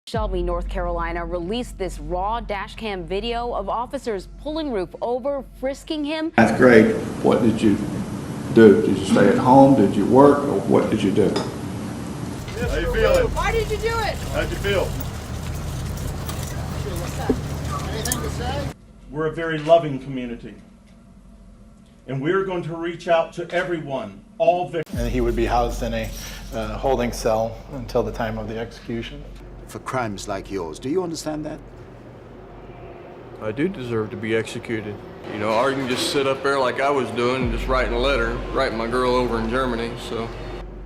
Shelby, North Carolina released this raw dash cam video of officers pulling Roof over, frisking him. Ninth grade, what did you do? Did you stay at home? Did you work? Or what did you do? How you feeling? Why did you do it? How'd you feel? Anything to say? We're a very loving community. And we're going to reach out to everyone, all victims. And he would be housed in a holding cell until the time of the execution. For crimes like yours, do you understand that? I do deserve to be executed. You know, or you can just sit up there like I was doing and just writing a letter, writing my girl over in Germany, so.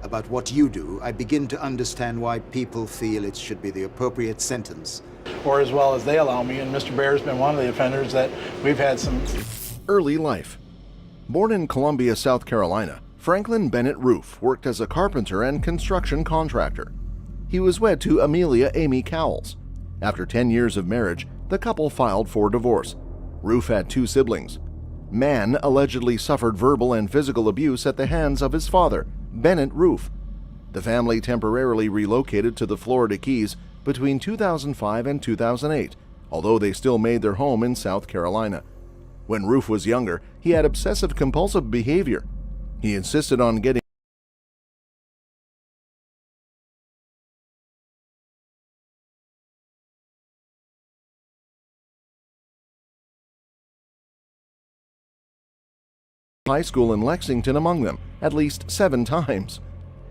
About what you do, I begin to understand why people feel it should be the appropriate sentence. Or as well as they allow me, and Mr. Bear's been one of the offenders that we've had some. Early life. Born in Columbia, South Carolina, Franklin Bennett Roof worked as a carpenter and construction contractor. He was wed to Amelia Amy Cowles. After 10 years of marriage, the couple filed for divorce. Roof had 2 siblings. Mann allegedly suffered verbal and physical abuse at the hands of his father, Bennett Roof. The family temporarily relocated to the Florida Keys between 2005 and 2008, although they still made their home in South Carolina. When Roof was younger, he had obsessive-compulsive behavior. He insisted on getting high school in Lexington among them, at least 7 times.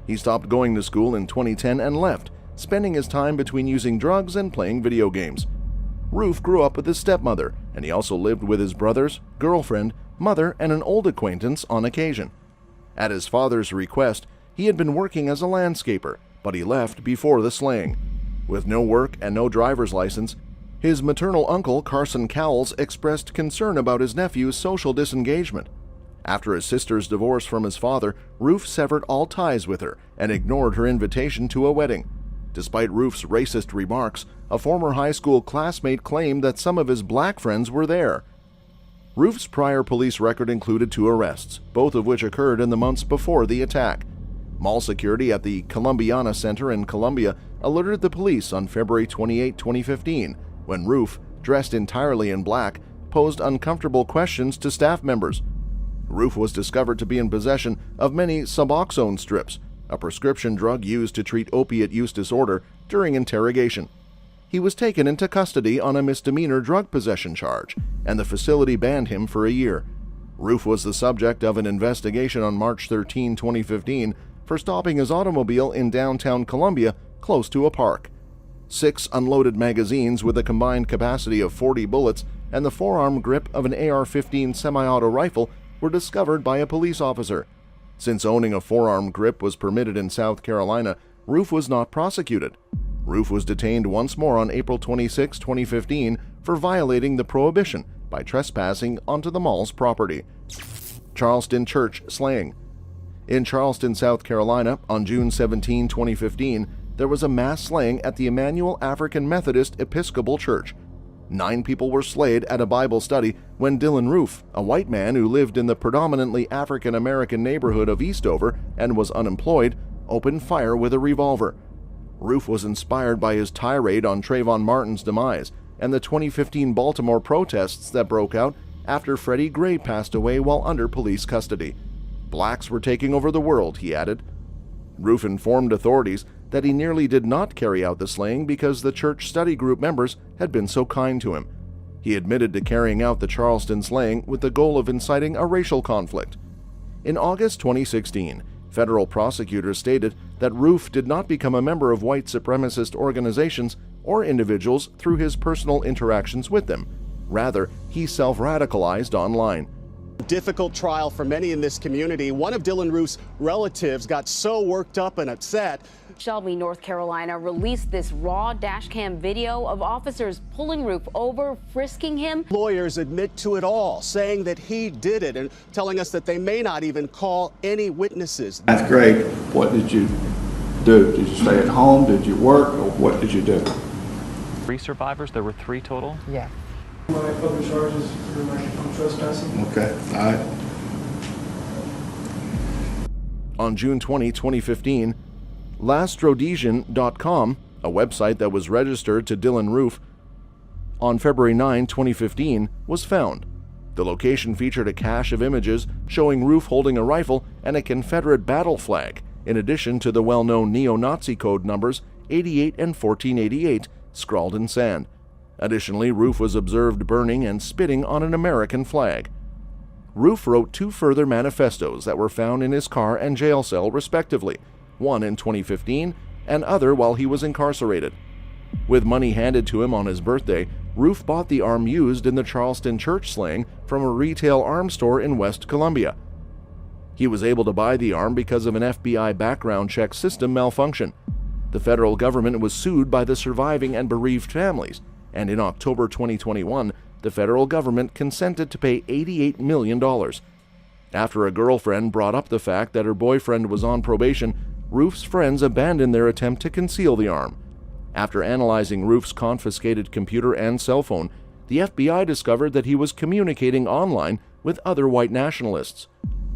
He stopped going to school in 2010 and left, spending his time between using drugs and playing video games. Roof grew up with his stepmother, and he also lived with his brothers, girlfriend, mother, and an old acquaintance on occasion. At his father's request, he had been working as a landscaper, but he left before the slaying. With no work and no driver's license, his maternal uncle, Carson Cowles, expressed concern about his nephew's social disengagement. After his sister's divorce from his father, Roof severed all ties with her and ignored her invitation to a wedding. Despite Roof's racist remarks, a former high school classmate claimed that some of his black friends were there. Roof's prior police record included 2 arrests, both of which occurred in the months before the attack. Mall security at the Columbiana Center in Columbia alerted the police on February 28, 2015, when Roof, dressed entirely in black, posed uncomfortable questions to staff members. Roof was discovered to be in possession of many Suboxone strips, a prescription drug used to treat opiate use disorder, during interrogation. He was taken into custody on a misdemeanor drug possession charge, and the facility banned him for a year. Roof was the subject of an investigation on March 13, 2015, for stopping his automobile in downtown Columbia close to a park. 6 unloaded magazines with a combined capacity of 40 bullets and the forearm grip of an AR-15 semi-auto rifle were discovered by a police officer. Since owning a forearm grip was permitted in South Carolina, Roof was not prosecuted. Roof was detained once more on April 26, 2015 for violating the prohibition by trespassing onto the mall's property. Charleston church slaying. In Charleston, South Carolina, on June 17, 2015, there was a mass slaying at the Emmanuel African Methodist Episcopal Church. 9 people were slayed at a Bible study when Dylan Roof, a white man who lived in the predominantly African-American neighborhood of Eastover and was unemployed, opened fire with a revolver. Roof was inspired by his tirade on Trayvon Martin's demise and the 2015 Baltimore protests that broke out after Freddie Gray passed away while under police custody. Blacks were taking over the world, he added. Roof informed authorities that he nearly did not carry out the slaying because the church study group members had been so kind to him. He admitted to carrying out the Charleston slaying with the goal of inciting a racial conflict. In August 2016, federal prosecutors stated that Roof did not become a member of white supremacist organizations or individuals through his personal interactions with them. Rather, he self-radicalized online. Difficult trial for many in this community. One of Dylan Roof's relatives got so worked up and upset. Shelby, North Carolina released this raw dash cam video of officers pulling Roof over, frisking him. Lawyers admit to it all, saying that he did it and telling us that they may not even call any witnesses. Ninth grade, what did you do? Did you stay at home? Did you work? Or what did you do? 3 survivors, there were 3 total? Yeah. My other charges are trespassing. Okay, all right. On June 20, 2015, LastRhodesian.com A website that was registered to Dylan Roof on February 9, 2015, was found. The location featured a cache of images showing Roof holding a rifle and a Confederate battle flag, in addition to the well-known neo-Nazi code numbers 88 and 1488 scrawled in sand. Additionally, Roof was observed burning and spitting on an American flag. Roof wrote 2 further manifestos that were found in his car and jail cell, respectively, one in 2015 and other while he was incarcerated. With money handed to him on his birthday, Roof bought the arm used in the Charleston church slaying from a retail arms store in West Columbia. He was able to buy the arm because of an FBI background check system malfunction. The federal government was sued by the surviving and bereaved families, and in October 2021, the federal government consented to pay $88 million. After a girlfriend brought up the fact that her boyfriend was on probation, Roof's friends abandoned their attempt to conceal the arm. After analyzing Roof's confiscated computer and cell phone, the FBI discovered that he was communicating online with other white nationalists.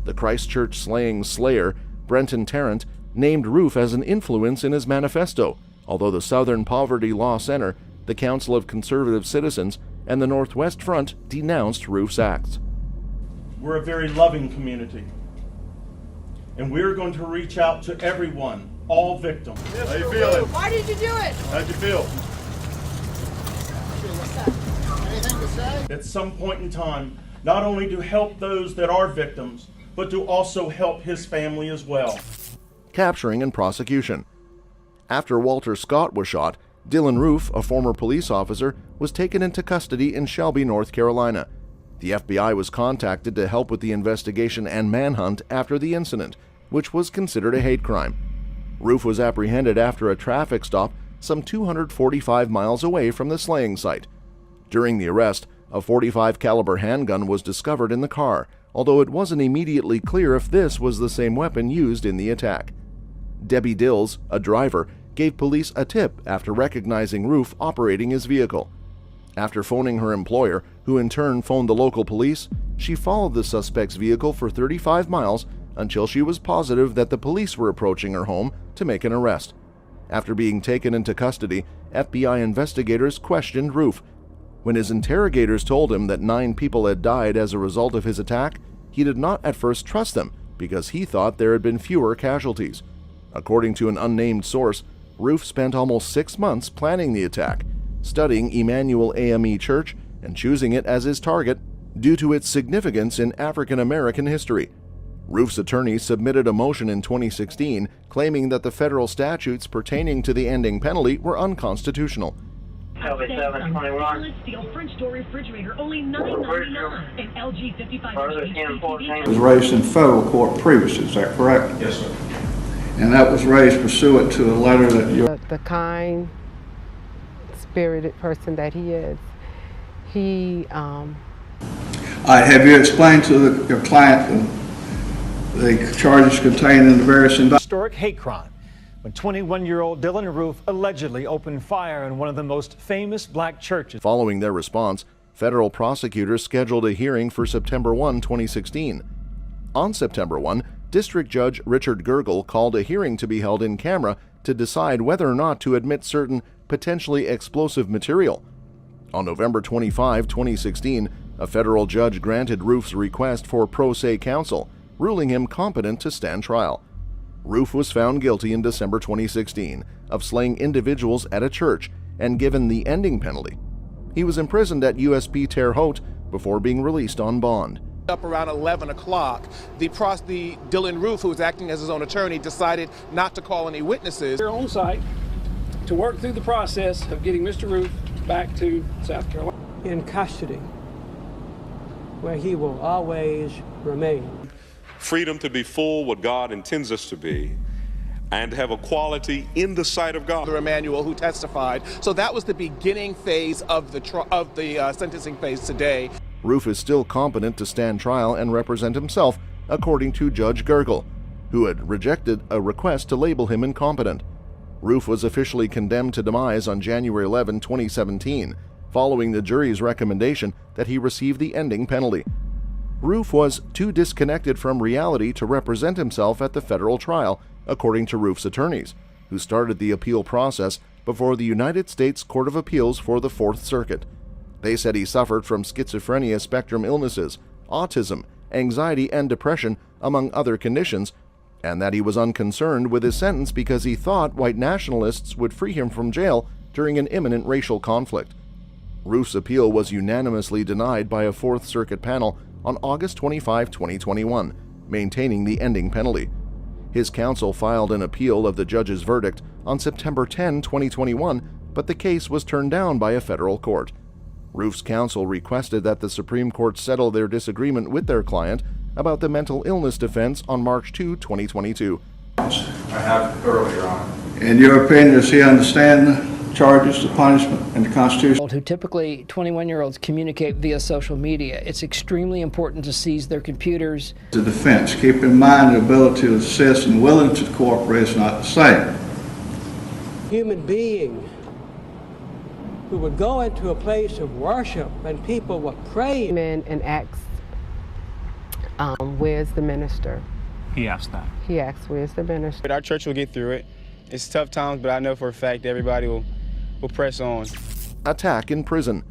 The Christchurch slaying slayer, Brenton Tarrant, named Roof as an influence in his manifesto, although the Southern Poverty Law Center, the Council of Conservative Citizens, and the Northwest Front denounced Roof's acts. We're a very loving community, and we're going to reach out to everyone, all victims. How you feeling? Why did you do it? How'd you feel? Anything to say? At some point in time, not only to help those that are victims, but to also help his family as well. Capturing and prosecution. After Walter Scott was shot, Dylan Roof, a former police officer, was taken into custody in Shelby, North Carolina. The FBI was contacted to help with the investigation and manhunt after the incident, which was considered a hate crime. Roof was apprehended after a traffic stop some 245 miles away from the slaying site. During the arrest, a .45 caliber handgun was discovered in the car, although it wasn't immediately clear if this was the same weapon used in the attack. Debbie Dills, a driver, gave police a tip after recognizing Roof operating his vehicle. After phoning her employer, who in turn phoned the local police, she followed the suspect's vehicle for 35 miles until she was positive that the police were approaching her home to make an arrest. After being taken into custody, FBI investigators questioned Roof. When his interrogators told him that 9 people had died as a result of his attack, he did not at first trust them because he thought there had been fewer casualties. According to an unnamed source, Roof spent almost 6 months planning the attack, studying Emmanuel AME Church and choosing it as his target due to its significance in African American history. Roof's attorney submitted a motion in 2016 claiming that the federal statutes pertaining to the ending penalty were unconstitutional. Stainless steel French door refrigerator, only $9.99. An LG 55-inch It was raised in federal court previously, is that correct? Yes, sir. And that was raised pursuant to a letter that you... The kind, spirited person that he is, he... have you explained to your client the charges contained in the various indictments? Historic hate crime when 21-year-old Dylan Roof allegedly opened fire in one of the most famous black churches. Following their response, federal prosecutors scheduled a hearing for September 1, 2016. On September 1, District Judge Richard Gergel called a hearing to be held in camera to decide whether or not to admit certain potentially explosive material. On November 25, 2016, a federal judge granted Roof's request for pro se counsel, ruling him competent to stand trial. Roof was found guilty in December 2016 of slaying individuals at a church and given the ending penalty. He was imprisoned at USP Terre Haute before being released on bond. Up around 11 o'clock, the Dylan Roof, who was acting as his own attorney, decided not to call any witnesses. We're on site to work through the process of getting Mr. Roof back to South Carolina. In custody, where he will always remain. Freedom to be full what God intends us to be, and have equality in the sight of God. Emmanuel, who testified. So that was the beginning phase of the sentencing phase today. Roof is still competent to stand trial and represent himself, according to Judge Gergel, who had rejected a request to label him incompetent. Roof was officially condemned to demise on January 11, 2017, following the jury's recommendation that he receive the ending penalty. Roof was too disconnected from reality to represent himself at the federal trial, according to Roof's attorneys, who started the appeal process before the United States Court of Appeals for the Fourth Circuit. They said he suffered from schizophrenia spectrum illnesses, autism, anxiety, and depression, among other conditions, and that he was unconcerned with his sentence because he thought white nationalists would free him from jail during an imminent racial conflict. Roof's appeal was unanimously denied by a Fourth Circuit panel on August 25, 2021, maintaining the ending penalty. His counsel filed an appeal of the judge's verdict on September 10, 2021, but the case was turned down by a federal court. Roof's counsel requested that the Supreme Court settle their disagreement with their client about the mental illness defense on March 2, 2022. I have earlier on. In your opinion, does he understand the charges, the punishment, and the Constitution? Who typically 21-year-olds communicate via social media. It's extremely important to seize their computers. The defense, keep in mind the ability to assist and willing to cooperate is not the same. Human being who would go into a place of worship and people would pray. And asked, where's the minister? He asked that. He asked, where's the minister? But our church will get through it. It's tough times, but I know for a fact everybody will press on. Attack in prison.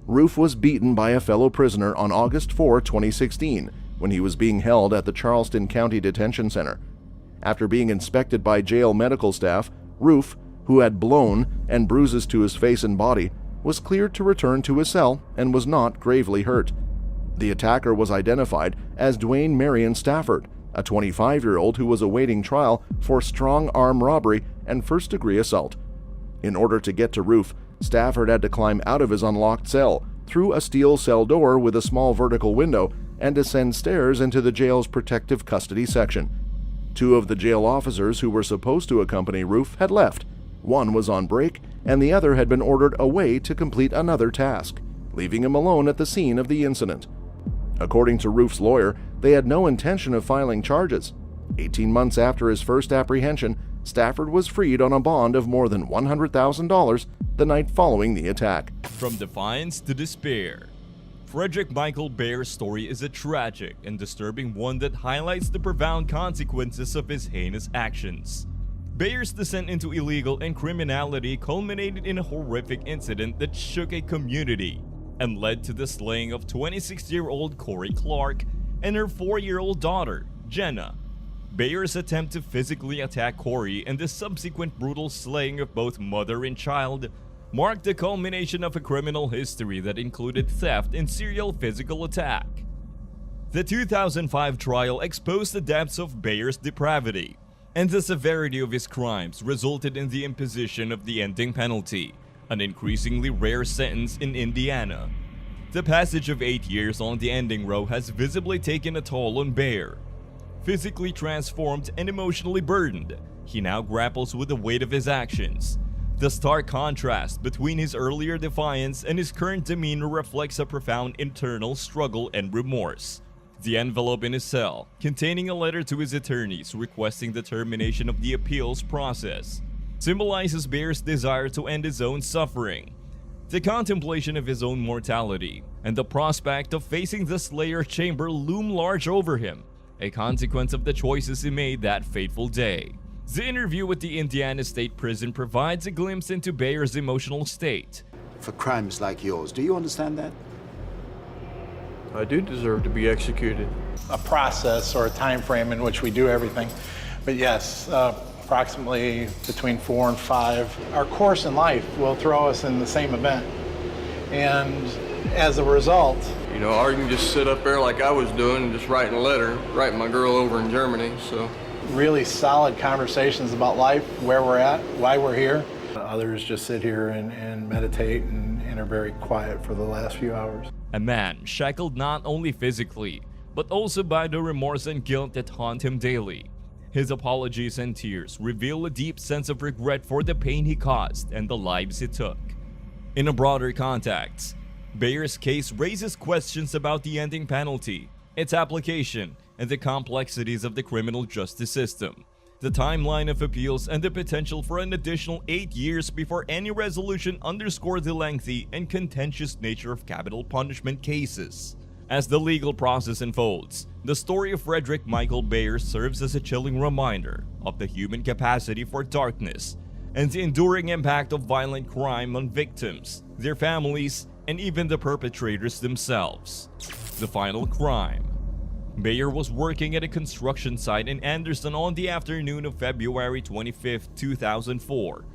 Roof was beaten by a fellow prisoner on August 4, 2016, when he was being held at the Charleston County Detention Center. After being inspected by jail medical staff, Roof, who had blown and bruises to his face and body, was cleared to return to his cell and was not gravely hurt. The attacker was identified as Dwayne Marion Stafford, a 25-year-old who was awaiting trial for strong arm robbery and first-degree assault. In order to get to Roof, Stafford had to climb out of his unlocked cell, through a steel cell door with a small vertical window, and descend stairs into the jail's protective custody section. Two of the jail officers who were supposed to accompany Roof had left. One was on break, and the other had been ordered away to complete another task, leaving him alone at the scene of the incident. According to Roof's lawyer, they had no intention of filing charges. 18 months after his first apprehension, Stafford was freed on a bond of more than $100,000 the night following the attack. From defiance to despair, Frederick Michael Baer's story is a tragic and disturbing one that highlights the profound consequences of his heinous actions. Baer's descent into illegal and criminality culminated in a horrific incident that shook a community and led to the slaying of 26-year-old Corey Clark and her 4-year-old daughter, Jenna. Baer's attempt to physically attack Corey and the subsequent brutal slaying of both mother and child marked the culmination of a criminal history that included theft and serial physical attack. The 2005 trial exposed the depths of Baer's depravity, and the severity of his crimes resulted in the imposition of the ending penalty, an increasingly rare sentence in Indiana. The passage of 8 years on the ending row has visibly taken a toll on Baer. Physically transformed and emotionally burdened, he now grapples with the weight of his actions. The stark contrast between his earlier defiance and his current demeanor reflects a profound internal struggle and remorse. The envelope in his cell, containing a letter to his attorneys requesting the termination of the appeals process, symbolizes Baer's desire to end his own suffering. The contemplation of his own mortality and the prospect of facing the Slayer chamber loom large over him, a consequence of the choices he made that fateful day. The interview with the Indiana State Prison provides a glimpse into Baer's emotional state. For crimes like yours, do you understand that? I do deserve to be executed. A process or a time frame in which we do everything. But yes, approximately between 4 and 5. Our course in life will throw us in the same event. And as a result, You know, or you can just sit up there like I was doing and just writing a letter, writing my girl over in Germany, so. really solid conversations about life, where we're at, why we're here. Others just sit here and meditate and are very quiet for the last few hours. A man shackled not only physically, but also by the remorse and guilt that haunt him daily. His apologies and tears reveal a deep sense of regret for the pain he caused and the lives he took. In a broader context, Baer's case raises questions about the ending penalty, its application, and the complexities of the criminal justice system, the timeline of appeals, and the potential for an additional 8 years before any resolution underscore the lengthy and contentious nature of capital punishment cases. As the legal process unfolds, the story of Frederick Michael Baer serves as a chilling reminder of the human capacity for darkness and the enduring impact of violent crime on victims, their families, and even the perpetrators themselves. The final crime. Bayer was working at a construction site in Anderson on the afternoon of February 25, 2004.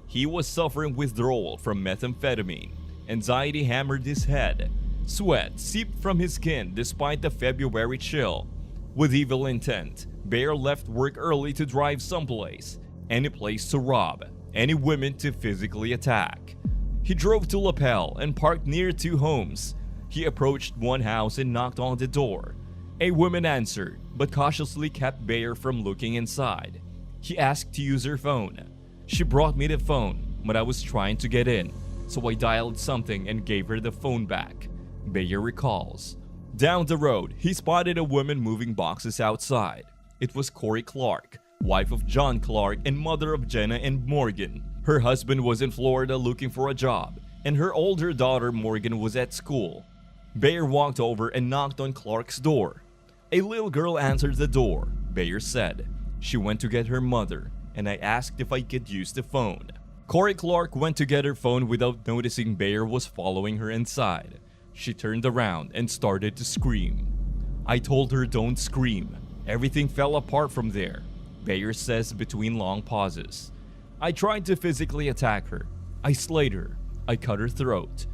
He was suffering withdrawal from methamphetamine. Anxiety hammered his head. Sweat seeped from his skin despite the February chill. With evil intent, Bayer left work early to drive someplace, any place to rob, any women to physically attack. He drove to Lapel and parked near two homes. He approached one house and knocked on the door. A woman answered, but cautiously kept Bayer from looking inside. He asked to use her phone. She brought me the phone, but I was trying to get in, so I dialed something and gave her the phone back. Bayer recalls. Down the road, he spotted a woman moving boxes outside. It was Corey Clark, wife of John Clark and mother of Jenna and Morgan. Her husband was in Florida looking for a job, and her older daughter Morgan was at school. Bayer walked over and knocked on Clark's door. A little girl answered the door, Bayer said. She went to get her mother, and I asked if I could use the phone. Corey Clark went to get her phone without noticing Bayer was following her inside. She turned around and started to scream. I told her don't scream. Everything fell apart from there, Bayer says between long pauses. I tried to physically attack her. I slayed her. I cut her throat.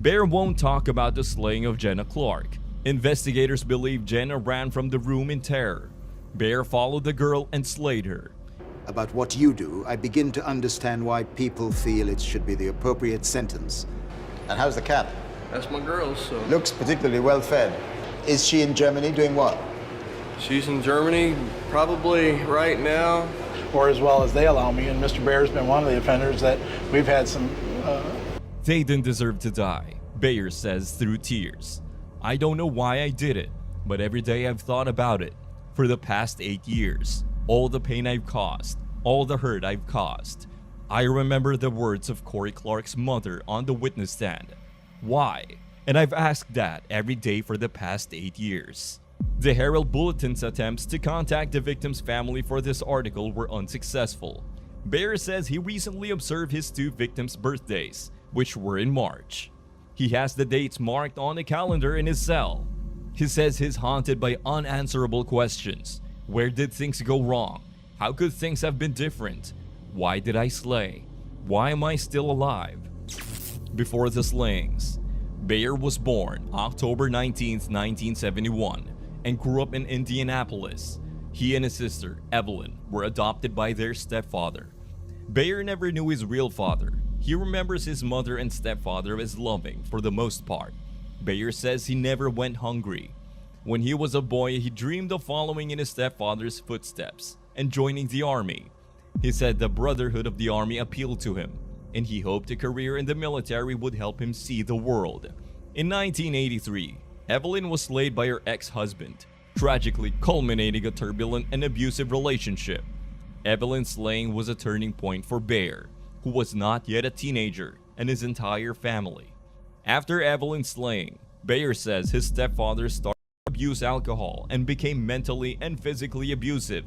Bayer won't talk about the slaying of Jenna Clark. Investigators believe Jenna ran from the room in terror. Bayer followed the girl and slayed her. About what you do, I begin to understand why people feel it should be the appropriate sentence. And how's the cat? That's my girl, so... Looks particularly well fed. Is she in Germany doing what? She's in Germany, probably right now. Or as well as they allow me, and Mr. Bayer's been one of the offenders that we've had some... They didn't deserve to die, Bayer says through tears. I don't know why I did it, but every day I've thought about it. For the past 8 years, all the pain I've caused, all the hurt I've caused. I remember the words of Corey Clark's mother on the witness stand. Why? And I've asked that every day for the past 8 years. The Herald Bulletin's attempts to contact the victim's family for this article were unsuccessful. Bayer says he recently observed his two victims' birthdays, which were in March. He has the dates marked on the calendar in his cell. He says he's haunted by unanswerable questions. Where did things go wrong? How could things have been different? Why did I slay? Why am I still alive? Before the slayings, Bayer was born October 19, 1971, and grew up in Indianapolis. He and his sister, Evelyn, were adopted by their stepfather. Bayer never knew his real father. He remembers his mother and stepfather as loving for the most part. Bayer says he never went hungry. When he was a boy, he dreamed of following in his stepfather's footsteps and joining the army. He said the brotherhood of the army appealed to him, and he hoped a career in the military would help him see the world. In 1983, Evelyn was slayed by her ex-husband, tragically culminating a turbulent and abusive relationship. Evelyn's slaying was a turning point for Bayer, who was not yet a teenager, and his entire family. After Evelyn's slaying, Bayer says his stepfather started to abuse alcohol and became mentally and physically abusive.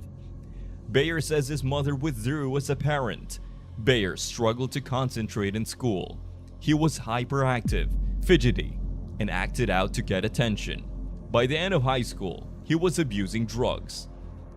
Bayer says his mother withdrew as a parent. Bayer struggled to concentrate in school. He was hyperactive, fidgety, and acted out to get attention. By the end of high school, he was abusing drugs.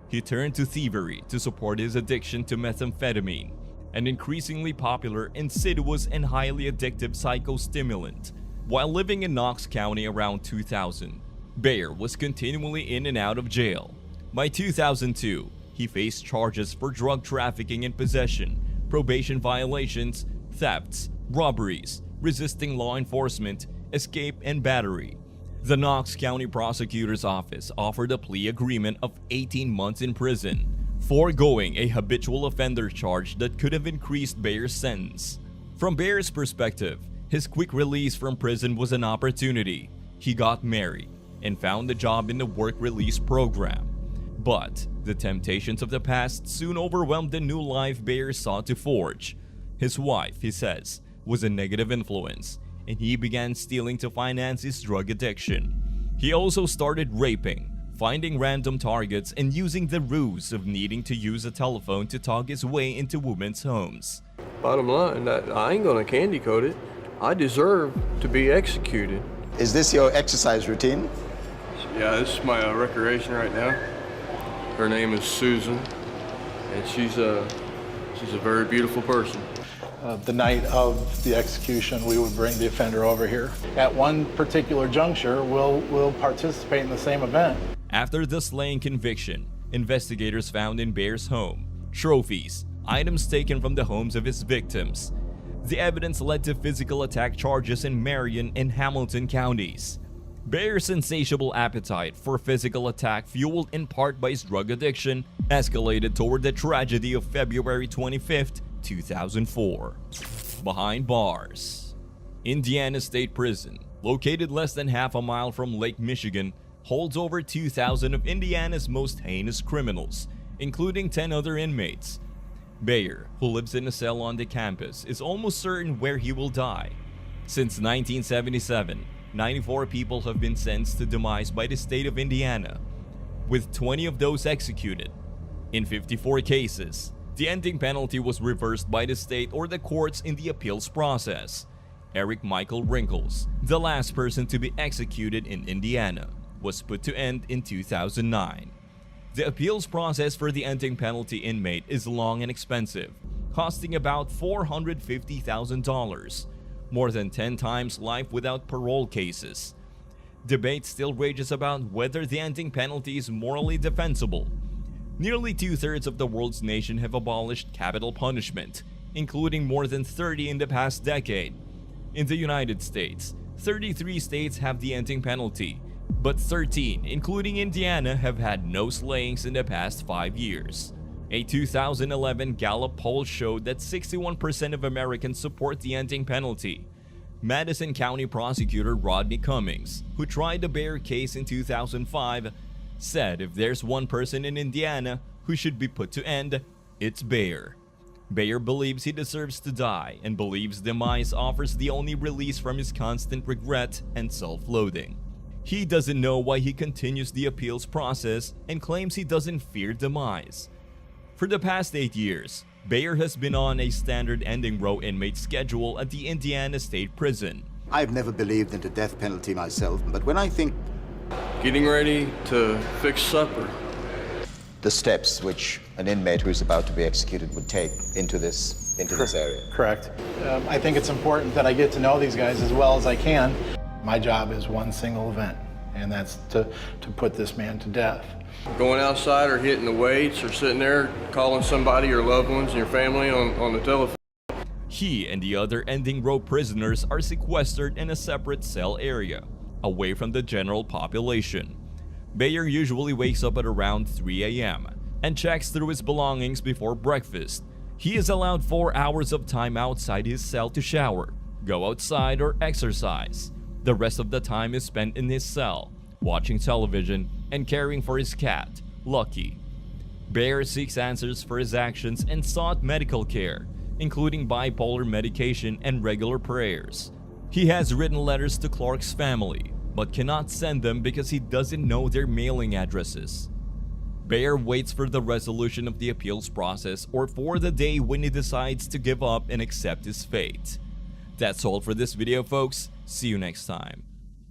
He turned to thievery to support his addiction to methamphetamine, an increasingly popular, insidious, and highly addictive psychostimulant. While living in Knox County around 2000, Bayer was continually in and out of jail. By 2002, he faced charges for drug trafficking and possession, probation violations, thefts, robberies, resisting law enforcement, escape, and battery. The Knox County Prosecutor's Office offered a plea agreement of 18 months in prison, foregoing a habitual offender charge that could have increased Bayer's sentence. From Bayer's perspective, his quick release from prison was an opportunity. He got married and found a job in the work release program. But the temptations of the past soon overwhelmed the new life Bayer sought to forge. His wife, he says, was a negative influence, and he began stealing to finance his drug addiction. He also started raping, finding random targets and using the ruse of needing to use a telephone to talk his way into women's homes. Bottom line, I ain't gonna candy coat it. I deserve to be executed. Is this your exercise routine? Yeah, this is my recreation right now. Her name is Susan, and she's a very beautiful person. The night of the execution, we would bring the offender over here. At one particular juncture, we'll participate in the same event. After the slaying conviction, investigators found in Bear's home trophies, items taken from the homes of his victims. The evidence led to physical attack charges in Marion and Hamilton counties. Bear's insatiable appetite for physical attack, fueled in part by his drug addiction, escalated toward the tragedy of February 25, 2004. Behind bars. Indiana State Prison, located less than half a mile from Lake Michigan, holds over 2,000 of Indiana's most heinous criminals, including 10 other inmates. Bayer, who lives in a cell on the campus, is almost certain where he will die. Since 1977, 94 people have been sentenced to demise by the state of Indiana, with 20 of those executed. In 54 cases, the ending penalty was reversed by the state or the courts in the appeals process. Eric Michael Wrinkles, the last person to be executed in Indiana, was put to end in 2009. The appeals process for the ending penalty inmate is long and expensive, costing about $450,000, more than 10 times life without parole cases. Debate still rages about whether the ending penalty is morally defensible. Nearly 2/3 of the world's nation have abolished capital punishment, including more than 30 in the past decade. In the United States, 33 states have the ending penalty, but 13, including Indiana, have had no slayings in the past 5 years. A 2011 Gallup poll showed that 61% of Americans support the ending penalty. Madison County Prosecutor Rodney Cummings, who tried the Bayer case in 2005, said if there's one person in Indiana who should be put to end, it's Bayer. Bayer believes he deserves to die and believes demise offers the only release from his constant regret and self-loathing. He doesn't know why he continues the appeals process and claims he doesn't fear demise. For the past 8 years, Bayer has been on a standard ending row inmate schedule at the Indiana State Prison. I've never believed in the death penalty myself, but when I think... Getting ready to fix supper. The steps which an inmate who's about to be executed would take into this area. Correct. I think it's important that I get to know these guys as well as I can. My job is one single event, and that's to put this man to death. Going outside or hitting the weights or sitting there calling somebody, your loved ones and your family on the telephone. He and the other ending row prisoners are sequestered in a separate cell area, away from the general population. Bayer usually wakes up at around 3 a.m. and checks through his belongings before breakfast. He is allowed 4 hours of time outside his cell to shower, go outside, or exercise. The rest of the time is spent in his cell, watching television and caring for his cat, Lucky. Bayer seeks answers for his actions and sought medical care, including bipolar medication and regular prayers. He has written letters to Clark's family, but cannot send them because he doesn't know their mailing addresses. Bayer waits for the resolution of the appeals process or for the day when he decides to give up and accept his fate. That's all for this video, folks. See you next time.